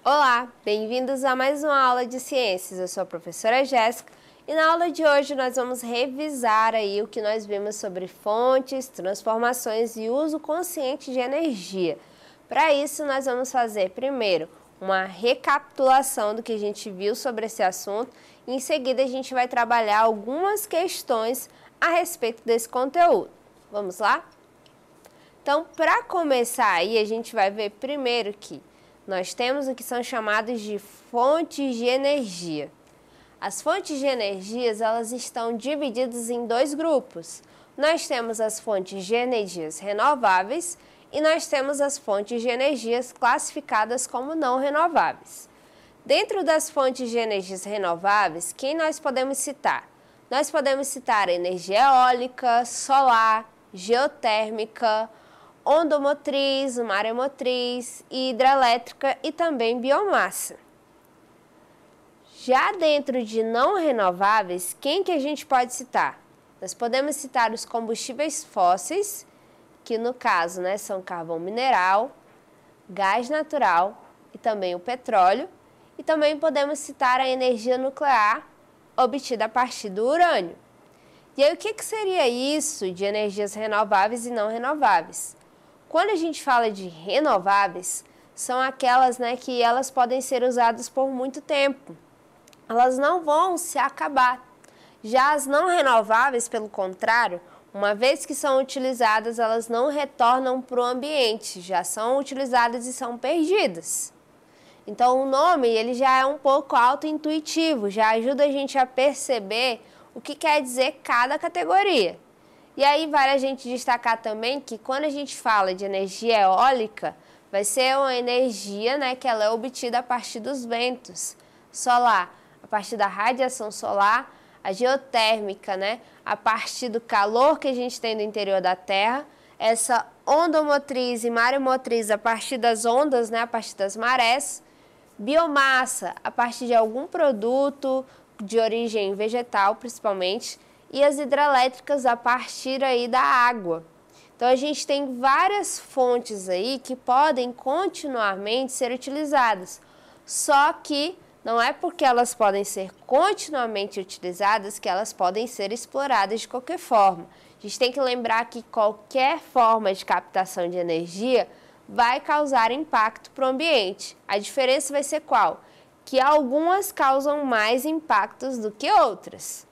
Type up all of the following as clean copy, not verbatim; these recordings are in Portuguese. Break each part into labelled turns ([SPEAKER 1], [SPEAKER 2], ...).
[SPEAKER 1] Olá, bem-vindos a mais uma aula de ciências. Eu sou a professora Jéssica e na aula de hoje nós vamos revisar aí o que nós vimos sobre fontes, transformações e uso consciente de energia. Para isso, nós vamos fazer primeiro uma recapitulação do que a gente viu sobre esse assunto e em seguida a gente vai trabalhar algumas questões a respeito desse conteúdo. Vamos lá? Então, para começar aí, a gente vai ver primeiro que nós temos o que são chamados de fontes de energia. As fontes de energias, elas estão divididas em dois grupos. Nós temos as fontes de energias renováveis e nós temos as fontes de energias classificadas como não renováveis. Dentro das fontes de energias renováveis, quem nós podemos citar? Nós podemos citar a energia eólica, solar, geotérmica, ondomotriz, maremotriz, hidrelétrica e também biomassa. Já dentro de não renováveis, quem que a gente pode citar? Nós podemos citar os combustíveis fósseis, que no caso são carvão mineral, gás natural e também o petróleo. E também podemos citar a energia nuclear, obtida a partir do urânio. E aí o que seria isso de energias renováveis e não renováveis? Quando a gente fala de renováveis, são aquelas que elas podem ser usadas por muito tempo. Elas não vão se acabar. Já as não renováveis, pelo contrário, uma vez que são utilizadas, elas não retornam para o ambiente, já são utilizadas e são perdidas. Então o nome ele já é um pouco autointuitivo, já ajuda a gente a perceber o que quer dizer cada categoria. E aí vale a gente destacar também que quando a gente fala de energia eólica, vai ser uma energia que ela é obtida a partir dos ventos. Solar, a partir da radiação solar, a geotérmica, a partir do calor que a gente tem no interior da Terra, essa ondomotriz e maremotriz a partir das ondas, a partir das marés, biomassa, a partir de algum produto de origem vegetal, principalmente, e as hidrelétricas a partir aí da água. Então, a gente tem várias fontes aí que podem continuamente ser utilizadas, só que não é porque elas podem ser continuamente utilizadas que elas podem ser exploradas de qualquer forma. A gente tem que lembrar que qualquer forma de captação de energia vai causar impacto para o ambiente. A diferença vai ser qual? Que algumas causam mais impactos do que outras.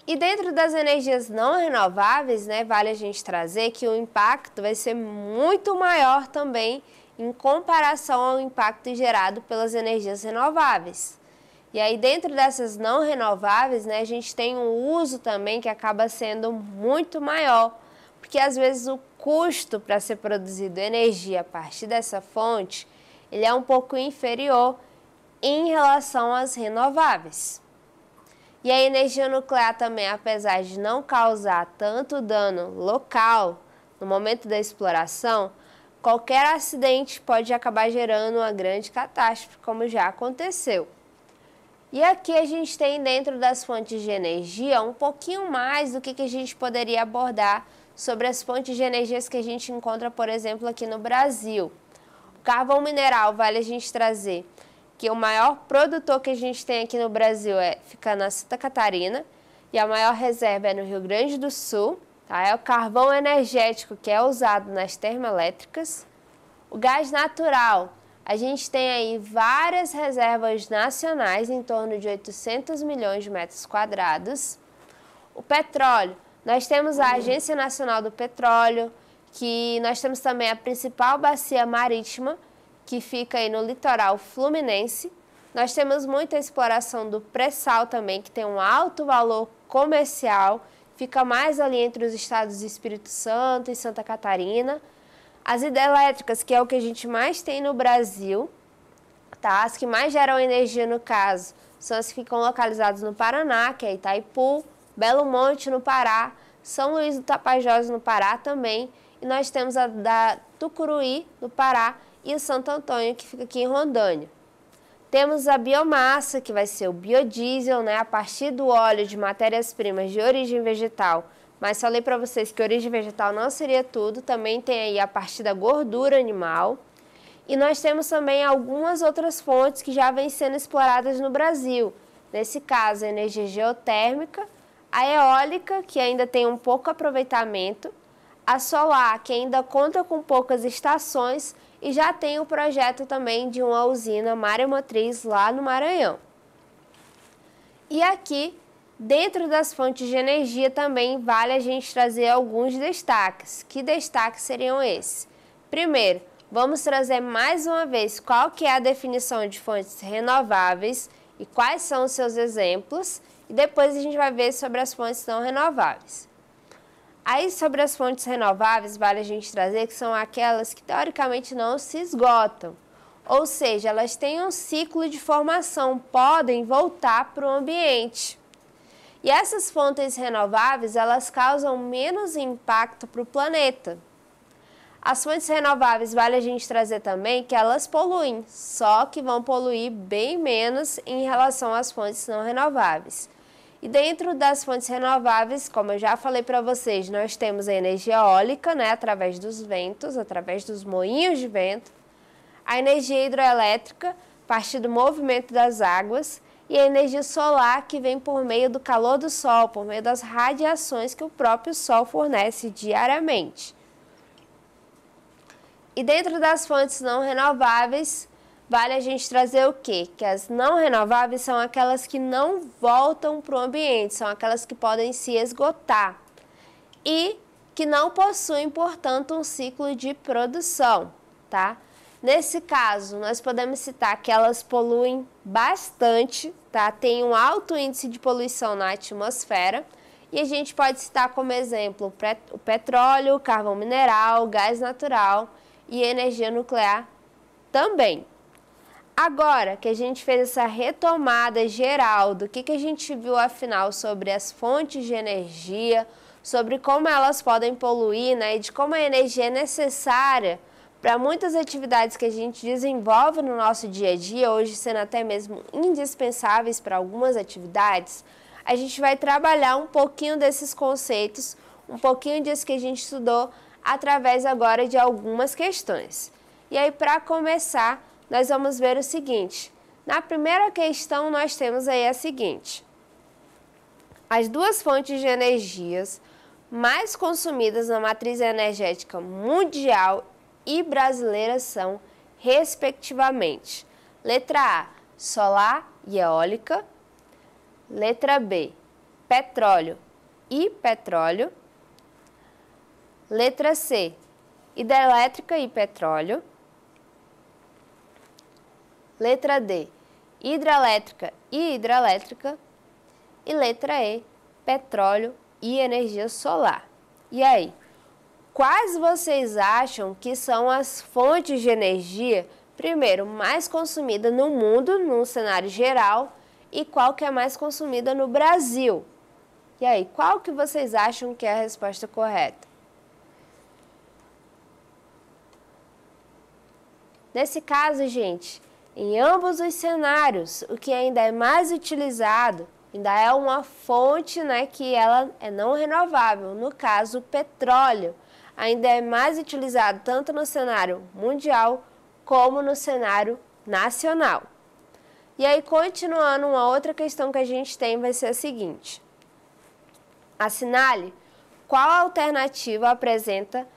[SPEAKER 1] E dentro das energias não renováveis, vale a gente trazer que o impacto vai ser muito maior também em comparação ao impacto gerado pelas energias renováveis. E aí dentro dessas não renováveis, a gente tem um uso também que acaba sendo muito maior, porque às vezes o custo para ser produzido energia a partir dessa fonte, ele é um pouco inferior em relação às renováveis. E a energia nuclear também, apesar de não causar tanto dano local no momento da exploração, qualquer acidente pode acabar gerando uma grande catástrofe, como já aconteceu. E aqui a gente tem dentro das fontes de energia um pouquinho mais do que a gente poderia abordar sobre as fontes de energias que a gente encontra, por exemplo, aqui no Brasil. O carvão mineral, vale a gente trazer que o maior produtor que a gente tem aqui no Brasil fica na Santa Catarina e a maior reserva é no Rio Grande do Sul. É o carvão energético que é usado nas termoelétricas. O gás natural, a gente tem aí várias reservas nacionais, em torno de 800 milhões de metros quadrados. O petróleo, nós temos a Agência Nacional do Petróleo, que nós temos também a principal bacia marítima, que fica aí no litoral fluminense. Nós temos muita exploração do pré-sal também, que tem um alto valor comercial, fica mais ali entre os estados do Espírito Santo e Santa Catarina. As hidrelétricas, que é o que a gente mais tem no Brasil, as que mais geram energia no caso, são as que ficam localizadas no Paraná, que é Itaipu, Belo Monte no Pará, São Luís do Tapajós no Pará também, e nós temos a da Tucuruí no Pará, e o Santo Antônio, que fica aqui em Rondônia. Temos a biomassa, que vai ser o biodiesel, a partir do óleo de matérias-primas de origem vegetal. Mas falei para vocês que origem vegetal não seria tudo, também tem aí a partir da gordura animal. E nós temos também algumas outras fontes que já vêm sendo exploradas no Brasil. Nesse caso, a energia geotérmica, a eólica, que ainda tem um pouco aproveitamento, a solar, que ainda conta com poucas estações, e já tem o projeto também de uma usina maremotriz lá no Maranhão. E aqui, dentro das fontes de energia, também vale a gente trazer alguns destaques. Que destaques seriam esses? Primeiro, vamos trazer mais uma vez qual que é a definição de fontes renováveis e quais são os seus exemplos, e depois a gente vai ver sobre as fontes não renováveis. Aí, sobre as fontes renováveis, vale a gente trazer que são aquelas que teoricamente não se esgotam, ou seja, elas têm um ciclo de formação, podem voltar para o ambiente. E essas fontes renováveis, elas causam menos impacto para o planeta. As fontes renováveis, vale a gente trazer também que elas poluem, só que vão poluir bem menos em relação às fontes não renováveis. E dentro das fontes renováveis, como eu já falei para vocês, nós temos a energia eólica, né, através dos ventos, através dos moinhos de vento, a energia hidroelétrica, a partir do movimento das águas, e a energia solar, que vem por meio do calor do sol, por meio das radiações que o próprio sol fornece diariamente. E dentro das fontes não renováveis, vale a gente trazer o quê? Que as não renováveis são aquelas que não voltam para o ambiente, são aquelas que podem se esgotar e que não possuem, portanto, um ciclo de produção, tá? Nesse caso, nós podemos citar que elas poluem bastante, tá? Tem um alto índice de poluição na atmosfera e a gente pode citar como exemplo o petróleo, o carvão mineral, o gás natural e energia nuclear também. Agora que a gente fez essa retomada geral do que a gente viu afinal sobre as fontes de energia, sobre como elas podem poluir, né, e de como a energia é necessária para muitas atividades que a gente desenvolve no nosso dia a dia, hoje sendo até mesmo indispensáveis para algumas atividades, a gente vai trabalhar um pouquinho desses conceitos, um pouquinho disso que a gente estudou através agora de algumas questões. E aí, para começar, nós vamos ver o seguinte. Na primeira questão, nós temos aí a seguinte. As duas fontes de energias mais consumidas na matriz energética mundial e brasileira são, respectivamente, letra A, solar e eólica, letra B, petróleo e petróleo, letra C, hidrelétrica e petróleo, letra D, hidrelétrica e hidrelétrica, e letra E, petróleo e energia solar. E aí, quais vocês acham que são as fontes de energia, primeiro, mais consumida no mundo, num cenário geral, e qual que é mais consumida no Brasil? E aí, qual que vocês acham que é a resposta correta? Nesse caso, gente, em ambos os cenários, o que ainda é mais utilizado, ainda é uma fonte, né, que ela é não renovável. No caso, o petróleo ainda é mais utilizado tanto no cenário mundial como no cenário nacional. E aí, continuando, uma outra questão que a gente tem vai ser a seguinte. Assinale qual alternativa apresenta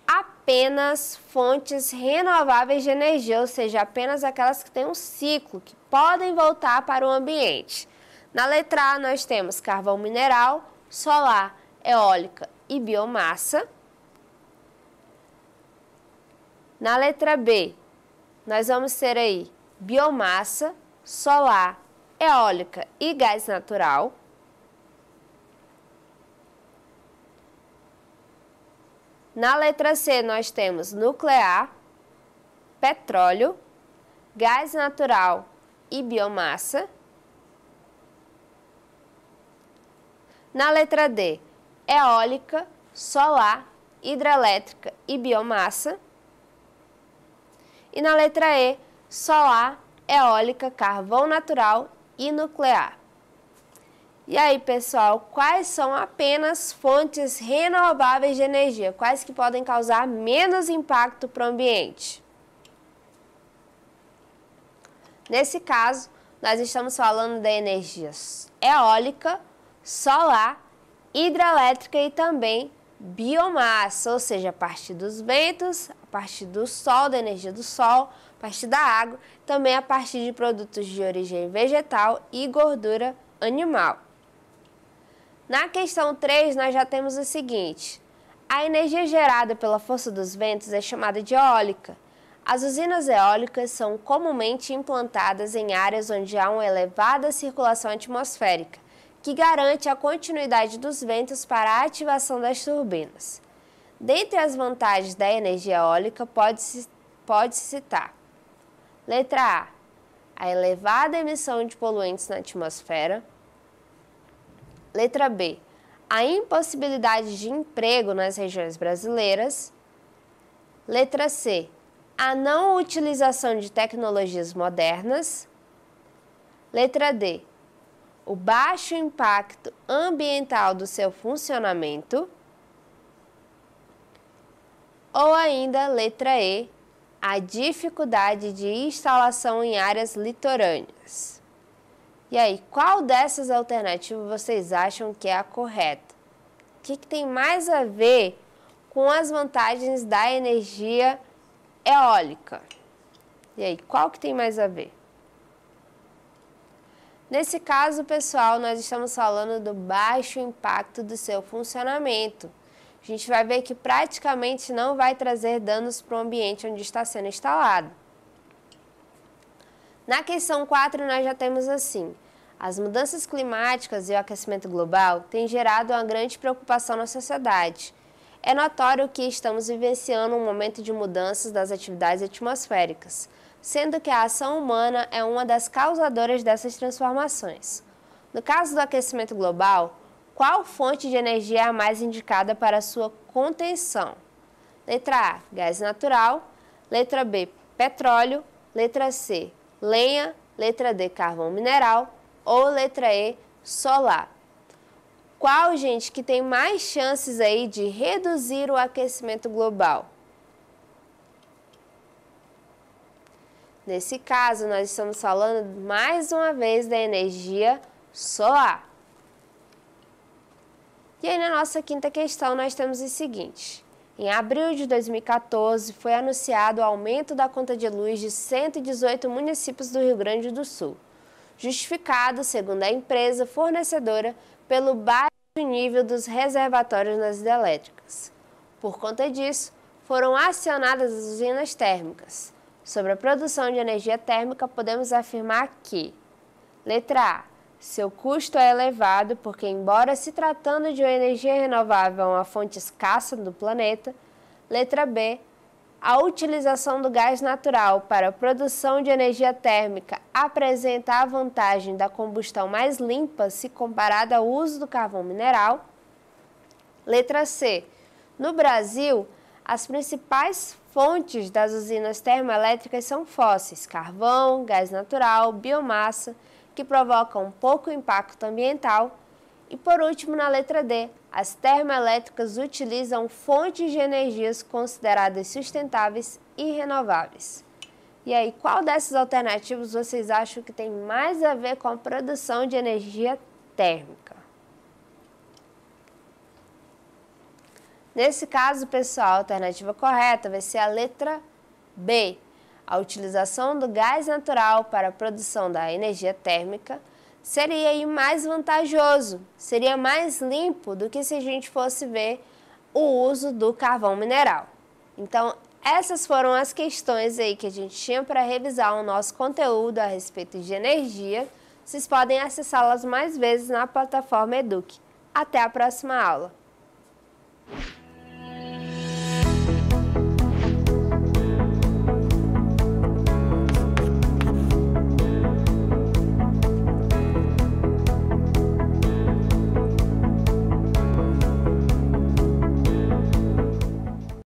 [SPEAKER 1] apenas fontes renováveis de energia, ou seja, apenas aquelas que têm um ciclo, que podem voltar para o ambiente. Na letra A, nós temos carvão mineral, solar, eólica e biomassa. Na letra B, nós vamos ter aí biomassa, solar, eólica e gás natural. Na letra C, nós temos nuclear, petróleo, gás natural e biomassa. Na letra D, eólica, solar, hidrelétrica e biomassa. E na letra E, solar, eólica, carvão natural e nuclear. E aí, pessoal, quais são apenas fontes renováveis de energia? Quais que podem causar menos impacto para o ambiente? Nesse caso, nós estamos falando da energia eólica, solar, hidrelétrica e também biomassa, ou seja, a partir dos ventos, a partir do sol, da energia do sol, a partir da água, também a partir de produtos de origem vegetal e gordura animal. Na questão 3, nós já temos o seguinte: a energia gerada pela força dos ventos é chamada de eólica. As usinas eólicas são comumente implantadas em áreas onde há uma elevada circulação atmosférica, que garante a continuidade dos ventos para a ativação das turbinas. Dentre as vantagens da energia eólica, pode-se citar: letra A elevada emissão de poluentes na atmosfera. Letra B, a impossibilidade de emprego nas regiões brasileiras. Letra C, a não utilização de tecnologias modernas. Letra D, o baixo impacto ambiental do seu funcionamento. Ou ainda, letra E, a dificuldade de instalação em áreas litorâneas. E aí, qual dessas alternativas vocês acham que é a correta? O que tem mais a ver com as vantagens da energia eólica? E aí, qual que tem mais a ver? Nesse caso, pessoal, nós estamos falando do baixo impacto do seu funcionamento. A gente vai ver que praticamente não vai trazer danos para o ambiente onde está sendo instalado. Na questão 4, nós já temos assim: as mudanças climáticas e o aquecimento global têm gerado uma grande preocupação na sociedade. É notório que estamos vivenciando um momento de mudanças das atividades atmosféricas, sendo que a ação humana é uma das causadoras dessas transformações. No caso do aquecimento global, qual fonte de energia é a mais indicada para sua contenção? Letra A, gás natural. Letra B, petróleo. Letra C, lenha. Letra D, carvão mineral. Ou letra E, solar. Qual, gente, que tem mais chances aí de reduzir o aquecimento global? Nesse caso, nós estamos falando mais uma vez da energia solar. E aí, na nossa quinta questão, nós temos o seguinte: em abril de 2014, foi anunciado o aumento da conta de luz de 118 municípios do Rio Grande do Sul, justificado, segundo a empresa fornecedora, pelo baixo nível dos reservatórios nas hidrelétricas. Por conta disso, foram acionadas as usinas térmicas. Sobre a produção de energia térmica, podemos afirmar que: letra A, seu custo é elevado porque, embora se tratando de uma energia renovável, é uma fonte escassa do planeta. Letra B, a utilização do gás natural para a produção de energia térmica apresenta a vantagem da combustão mais limpa se comparada ao uso do carvão mineral. Letra C, no Brasil, as principais fontes das usinas termoelétricas são fósseis: carvão, gás natural, biomassa, que provocam pouco impacto ambiental. E por último, na letra D, as termoelétricas utilizam fontes de energias consideradas sustentáveis e renováveis. E aí, qual dessas alternativas vocês acham que tem mais a ver com a produção de energia térmica? Nesse caso, pessoal, a alternativa correta vai ser a letra B. A utilização do gás natural para a produção da energia térmica seria aí mais vantajoso, seria mais limpo do que se a gente fosse ver o uso do carvão mineral. Então, essas foram as questões aí que a gente tinha para revisar o nosso conteúdo a respeito de energia. Vocês podem acessá-las mais vezes na plataforma Eduque. Até a próxima aula!